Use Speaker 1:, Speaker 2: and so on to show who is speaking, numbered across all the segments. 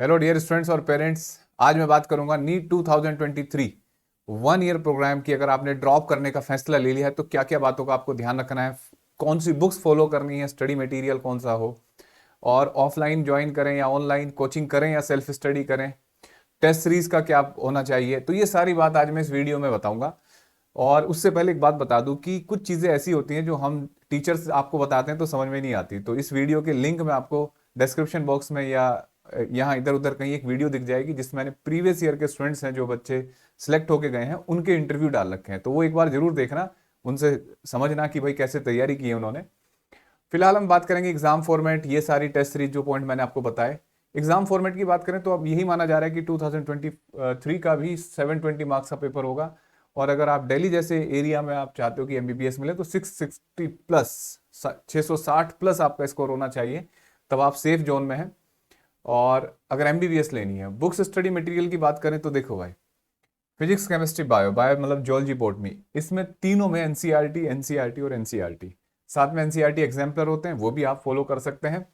Speaker 1: Hello dear students और parents. आज मैं बात करूंगा नीट 2023 वन ईयर प्रोग्राम की। अगर आपने ड्रॉप करने का फैसला ले लिया है तो क्या क्या बातों का आपको ध्यान रखना है, कौन सी बुक्स फॉलो करनी है, स्टडी मटेरियल कौन सा हो, और ऑफलाइन ज्वाइन करें या ऑनलाइन कोचिंग करें या सेल्फ स्टडी करें, टेस्ट सीरीज का क्या होना चाहिए। तो ये सारी बात आज मैं इस वीडियो में बताऊंगा। और उससे पहले एक बात बता दूं कि कुछ चीज़ें ऐसी होती हैं जो हम टीचर्स आपको बताते हैं तो समझ में नहीं आती। तो इस वीडियो के लिंक में आपको डिस्क्रिप्शन बॉक्स में या यहाँ इधर उधर कहीं एक वीडियो दिख जाएगी जिसमें मैंने प्रीवियस ईयर के स्टूडेंट्स हैं जो बच्चे सिलेक्ट होके गए हैं उनके इंटरव्यू डाल रखे हैं। तो वो एक बार जरूर देखना, उनसे समझना कि भाई कैसे तैयारी की है उन्होंने। फिलहाल हम बात करेंगे एग्जाम फॉर्मेट, ये सारी टेस्ट सीरीज जो पॉइंट मैंने आपको बताए। एग्जाम फॉर्मेट की बात करें तो अब यही माना जा रहा है कि 2023 का भी 720 मार्क्स का पेपर होगा। और अगर आप दिल्ली जैसे एरिया में आप चाहते हो कि एमबीबीएस मिले तो 660 प्लस 660 प्लस आपका स्कोर होना चाहिए, तब आप सेफ जोन में हैं। और अगर एमबीबीएस लेनी है, बुक्स स्टडी मटेरियल की बात करें तो देखो भाई, फिजिक्स केमिस्ट्री बायो, बायो मतलब जूलॉजी बॉटनी, इसमें तीनों में एनसीईआरटी एनसीईआरटी और एनसीईआरटी, साथ में एनसीईआरटी एग्जाम्पलर होते हैं, वो भी आप फॉलो कर सकते हैं।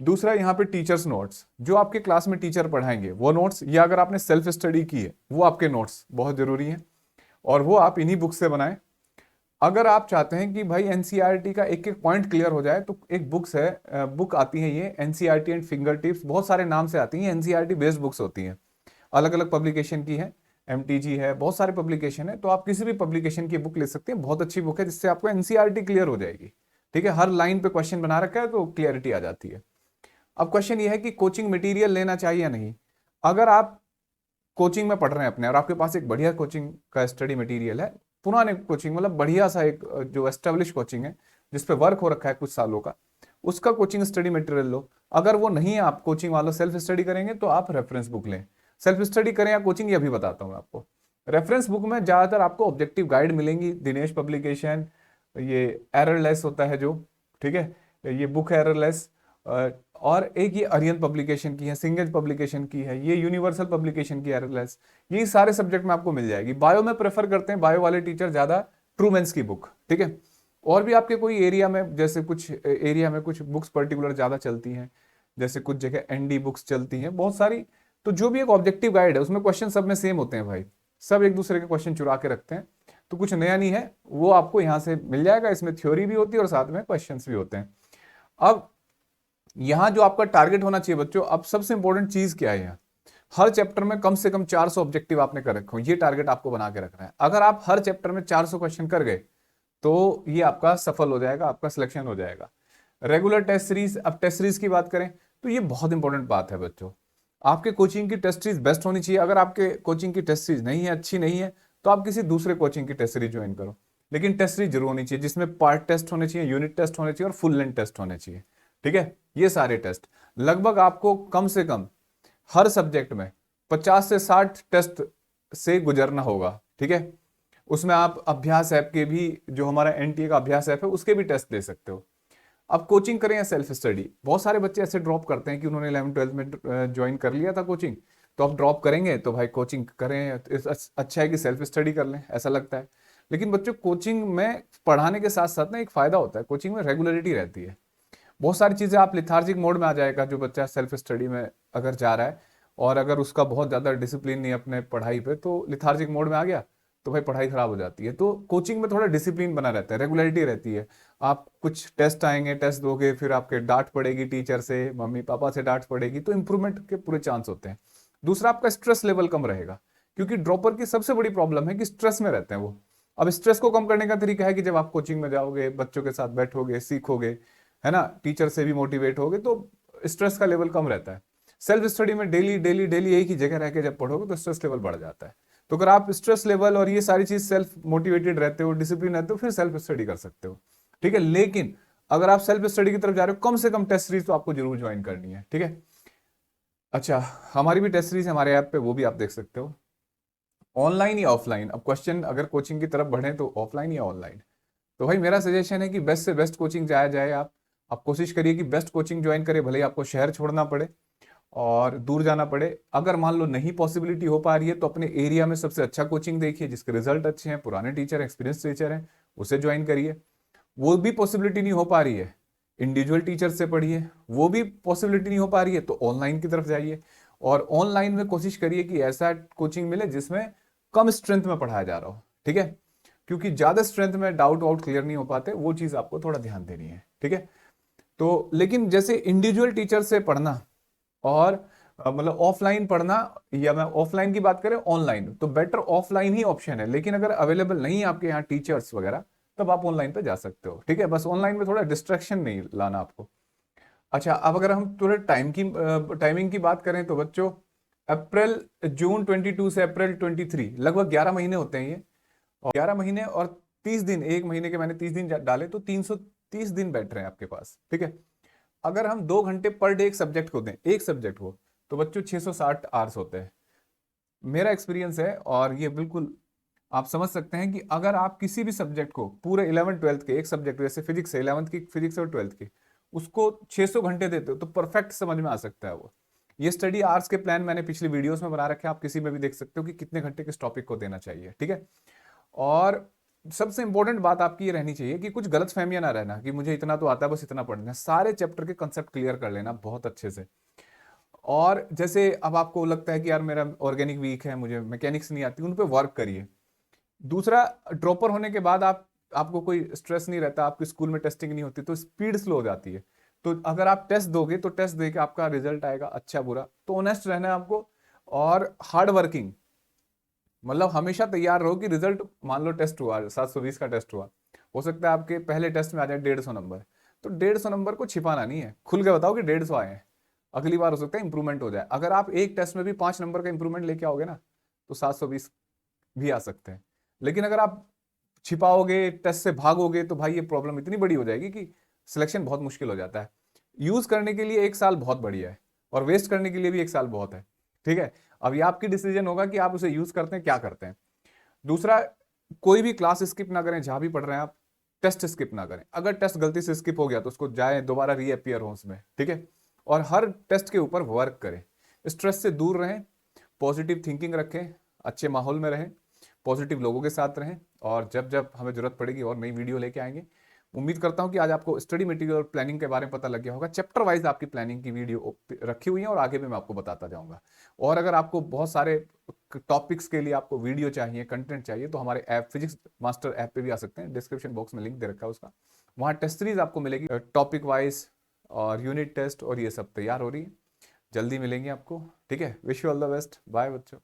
Speaker 1: दूसरा यहाँ पे टीचर्स नोट्स, जो आपके क्लास में टीचर पढ़ाएंगे वो नोट्स, या अगर आपने सेल्फ स्टडी की है वो आपके नोट्स बहुत जरूरी हैं और वो आप इन्हीं बुक से बनाएं। अगर आप चाहते हैं कि भाई एनसीईआरटी का एक एक पॉइंट क्लियर हो जाए तो एक बुक्स है, बुक आती है ये एनसीईआरटी एंड फिंगर टिप्स, बहुत सारे नाम से आती हैं, एनसीईआरटी बेस्ड बुक्स होती हैं, अलग अलग पब्लिकेशन की है, एमटीजी है, बहुत सारे पब्लिकेशन है। तो आप किसी भी पब्लिकेशन की बुक ले सकते हैं, बहुत अच्छी बुक है जिससे आपको एनसीईआरटी क्लियर हो जाएगी। ठीक है, हर लाइन पे क्वेश्चन बना रखा है तो क्लियरिटी आ जाती है। अब क्वेश्चन ये है कि कोचिंग मटेरियल लेना चाहिए या नहीं। अगर आप कोचिंग में पढ़ रहे हैं अपने और आपके पास एक बढ़िया कोचिंग का स्टडी मटेरियल है, पुराने कोचिंग मतलब बढ़िया सा एक जो एस्टेब्लिश कोचिंग है जिसपे वर्क हो रखा है कुछ सालों का, उसका कोचिंग स्टडी मटेरियल लो। अगर वो नहीं है, आप कोचिंग वालों सेल्फ स्टडी करेंगे तो आप रेफरेंस बुक लें। सेल्फ स्टडी करें या कोचिंग, ये भी बताता हूँ आपको। रेफरेंस बुक में ज्यादातर आपको ऑब्जेक्टिव गाइड मिलेंगी, दिनेश पब्लिकेशन, ये एररलेस होता है जो, ठीक है, ये बुक एररलेस, और एक ये अरियन पब्लिकेशन की है, सिंगेज पब्लिकेशन की है, ये यूनिवर्सल पब्लिकेशन की एररलेस, ये सारे सब्जेक्ट में आपको मिल जाएगी। बायो में प्रेफर करते हैं बायो वाले टीचर ज्यादा ट्रूमेंस की बुक, ठीक है। और भी आपके कोई एरिया में, जैसे कुछ एरिया में कुछ बुक्स पर्टिकुलर ज्यादा चलती हैं, जैसे कुछ जगह एनडी बुक्स चलती हैं बहुत सारी, तो जो भी एक ऑब्जेक्टिव गाइड है उसमें क्वेश्चन सब में सेम होते हैं भाई, सब एक दूसरे के क्वेश्चन चुरा के रखते हैं, तो कुछ नया नहीं है, वो आपको यहाँ से मिल जाएगा। इसमें थ्योरी भी होती है और साथ में क्वेश्चन भी होते हैं। अब यहां जो आपका टारगेट होना चाहिए बच्चों, अब सबसे इंपॉर्टेंट चीज क्या है, यहाँ हर चैप्टर में कम से कम 400 ऑब्जेक्टिव आपने कर रखे हो, ये टारगेट आपको बना के रखना है। अगर आप हर चैप्टर में 400 क्वेश्चन कर गए तो ये आपका सफल हो जाएगा, आपका सिलेक्शन हो जाएगा। रेगुलर टेस्ट सीरीज, अब टेस्ट सीरीज की बात करें तो ये बहुत इंपॉर्टेंट बात है बच्चों, आपके कोचिंग की टेस्ट सीरीज बेस्ट होनी चाहिए। अगर आपके कोचिंग की टेस्ट सीरीज नहीं है, अच्छी नहीं है, तो आप किसी दूसरे कोचिंग की टेस्ट सीरीज ज्वाइन करो, लेकिन टेस्ट सीरीज जरूर होनी चाहिए जिसमें पार्ट टेस्ट होने चाहिए, यूनिट टेस्ट होने चाहिए और फुल लेंथ टेस्ट होने चाहिए। ठीक है, ये सारे टेस्ट लगभग आपको कम से कम हर सब्जेक्ट में 50 से 60 टेस्ट से गुजरना होगा। ठीक है, उसमें आप अभ्यास ऐप के भी, जो हमारा एनटीए का अभ्यास ऐप है, उसके भी टेस्ट दे सकते हो। अब कोचिंग करें या सेल्फ स्टडी, बहुत सारे बच्चे ऐसे ड्रॉप करते हैं कि उन्होंने 11th 12th में ज्वाइन कर लिया था कोचिंग, तो अब ड्रॉप करेंगे तो भाई कोचिंग करें, अच्छा है कि सेल्फ स्टडी कर लें, ऐसा लगता है। लेकिन बच्चों कोचिंग में पढ़ाने के साथ साथ ना एक फायदा होता है, कोचिंग में रेगुलरिटी रहती है। बहुत सारी चीजें आप लिथार्जिक मोड में आ जाएगा जो बच्चा सेल्फ स्टडी में अगर जा रहा है, और अगर उसका बहुत ज्यादा डिसिप्लिन नहीं अपने पढ़ाई पे, तो लिथार्जिक मोड में आ गया तो भाई पढ़ाई खराब हो जाती है। तो कोचिंग में थोड़ा डिसिप्लिन बना रहता है, रेगुलरिटी रहती है। आप कुछ टेस्ट आएंगे, टेस्ट दोगे, फिर आपके डांट पड़ेगी टीचर से, मम्मी पापा से डांट पड़ेगी, तो इंप्रूवमेंट के पूरे चांस होते हैं। दूसरा, आपका स्ट्रेस लेवल कम रहेगा, क्योंकि ड्रॉपर की सबसे बड़ी प्रॉब्लम है कि स्ट्रेस में रहते हैं वो। अब स्ट्रेस को कम करने का तरीका है कि जब आप कोचिंग में जाओगे, बच्चों के साथ बैठोगे, सीखोगे, है ना, टीचर से भी मोटिवेट होगे, तो स्ट्रेस का लेवल कम रहता है। सेल्फ स्टडी में डेली डेली डेली एक ही जगह रह के जब पढ़ोगे तो स्ट्रेस लेवल बढ़ जाता है। तो अगर आप स्ट्रेस लेवल और ये सारी चीज सेल्फ मोटिवेटेड रहते हो, डिसिप्लिन रहते हो, फिर सेल्फ स्टडी कर सकते हो। ठीक है, लेकिन अगर आप सेल्फ स्टडी की तरफ जा रहे हो, कम से कम टेस्ट सीरीज तो आपको जरूर ज्वाइन करनी है। ठीक है, अच्छा, हमारी भी टेस्ट सीरीज हमारे ऐप पे, वो भी आप देख सकते हो, ऑनलाइन या ऑफलाइन। अब क्वेश्चन अगर कोचिंग की तरफ बढ़े तो ऑफलाइन या ऑनलाइन, तो भाई मेरा सजेशन है कि बेस्ट से बेस्ट कोचिंग जाया जाए। आप कोशिश करिए कि बेस्ट कोचिंग ज्वाइन करें, भले ही आपको शहर छोड़ना पड़े और दूर जाना पड़े। अगर मान लो नहीं पॉसिबिलिटी हो पा रही है तो अपने एरिया में सबसे अच्छा कोचिंग देखिए जिसके रिजल्ट अच्छे हैं, पुराने टीचर, एक्सपीरियंस टीचर हैं, उसे ज्वाइन करिए। वो भी पॉसिबिलिटी नहीं हो पा रही है इंडिविजुअल टीचर से पढ़िए, वो भी पॉसिबिलिटी नहीं हो पा रही है तो ऑनलाइन की तरफ जाइए। और ऑनलाइन में कोशिश करिए कि ऐसा कोचिंग मिले जिसमें कम स्ट्रेंथ में पढ़ाया जा रहा हो, ठीक है, क्योंकि ज्यादा स्ट्रेंथ में डाउट वाउट क्लियर नहीं हो पाते, वो चीज आपको थोड़ा ध्यान देनी है, ठीक है। तो लेकिन जैसे इंडिविजुअल टीचर से पढ़ना और मतलब ऑफलाइन पढ़ना, या मैं ऑफलाइन की बात करें ऑनलाइन, तो बेटर ऑफलाइन ही ऑप्शन है। लेकिन अगर अवेलेबल नहीं है आपके यहाँ टीचर्स वगैरह, तब आप ऑनलाइन पे जा सकते हो, ठीक है। बस ऑनलाइन में थोड़ा डिस्ट्रैक्शन नहीं लाना आपको। अच्छा, अब अगर हम थोड़े टाइमिंग की बात करें तो बच्चों, अप्रैल जून 22 से अप्रैल 23 लगभग 11 महीने होते हैं ये। और 11 महीने और 30 दिन, एक महीने के मैंने 30 दिन डाले तो 330 दिन बैठ रहे हैं आपके पास, ठीक है। अगर हम 2 घंटे पर डे एक सब्जेक्ट को दें, एक सब्जेक्ट को, तो बच्चों 660 आवर्स होते हैं। मेरा एक्सपीरियंस है और ये बिल्कुल आप समझ सकते हैं कि अगर आप किसी भी सब्जेक्ट को पूरे 11 12 के एक सब्जेक्ट, जैसे फिजिक्स है, 11th की फिजिक्स और 12th की, उसको 600 घंटे देते हो तो परफेक्ट समझ में आ सकता है वो। ये स्टडी आवर्स के प्लान मैंने पिछली वीडियोस में बना रखे हैं, आप किसी में भी देख सकते हो कि कितने घंटे किस टॉपिक को देना चाहिए, ठीक है। और सबसे इंपॉर्टेंट बात आपकी ये रहनी चाहिए कि कुछ गलत फहमियां ना रहना कि मुझे इतना तो आता है, बस इतना पढ़ना है। सारे चैप्टर के कंसेप्ट क्लियर कर लेना बहुत अच्छे से। और जैसे अब आपको लगता है कि यार मेरा ऑर्गेनिक वीक है, मुझे मैकेनिक्स नहीं आती, उन पे वर्क करिए। दूसरा, ड्रॉपर होने के बाद आपको कोई स्ट्रेस नहीं रहता, आपके स्कूल में टेस्टिंग नहीं होती तो स्पीड स्लो हो जाती है। तो अगर आप टेस्ट दोगे तो टेस्ट देके आपका रिजल्ट आएगा अच्छा बुरा, तो ऑनेस्ट रहना है आपको। और हार्ड वर्किंग, मतलब हमेशा तैयार रहो कि रिजल्ट, मान लो टेस्ट हुआ 720 का टेस्ट हुआ, हो सकता है आपके पहले टेस्ट में आ जाए 150 नंबर, तो 150 नंबर को छिपाना नहीं है, खुल के बताओ कि 150 आए हैं। अगली बार हो सकता है इंप्रूवमेंट हो जाए। अगर आप एक टेस्ट में भी 5 नंबर का इंप्रूवमेंट लेके आओगे ना, तो 720 भी आ सकते हैं। लेकिन अगर आप छिपाओगे, टेस्ट से भागोगे, तो भाई ये प्रॉब्लम इतनी बड़ी हो जाएगी कि सिलेक्शन बहुत मुश्किल हो जाता है। यूज करने के लिए 1 साल बहुत बढ़िया है, और वेस्ट करने के लिए भी 1 साल बहुत है, ठीक है। अब ये आपकी डिसीजन होगा कि आप उसे यूज करते हैं, क्या करते हैं। दूसरा, कोई भी क्लास स्किप ना करें, जहां भी पढ़ रहे हैं आप, टेस्ट स्किप ना करें। अगर टेस्ट गलती से स्किप हो गया तो उसको जाए दोबारा रीअपियर हो उसमें, ठीक है। और हर टेस्ट के ऊपर वर्क करें, स्ट्रेस से दूर रहें, पॉजिटिव थिंकिंग रखें, अच्छे माहौल में रहें, पॉजिटिव लोगों के साथ रहें। और जब जब हमें जरूरत पड़ेगी और नई वीडियो लेके आएंगे। उम्मीद करता हूं कि आज आपको स्टडी मटेरियल और प्लानिंग के बारे में पता लग गया होगा। चैप्टर वाइज आपकी प्लानिंग की वीडियो रखी हुई है और आगे भी मैं आपको बताता जाऊंगा। और अगर आपको बहुत सारे टॉपिक्स के लिए आपको वीडियो चाहिए, कंटेंट चाहिए, तो हमारे ऐप फिजिक्स मास्टर ऐप पे भी आ सकते हैं। डिस्क्रिप्शन बॉक्स में लिंक दे रखा है उसका, वहाँ टेस्ट सीरीज आपको मिलेगी टॉपिक वाइज, और यूनिट टेस्ट और ये सब तैयार हो रही है। जल्दी मिलेंगे आपको, ठीक है। Wish you all the best, bye बच्चों।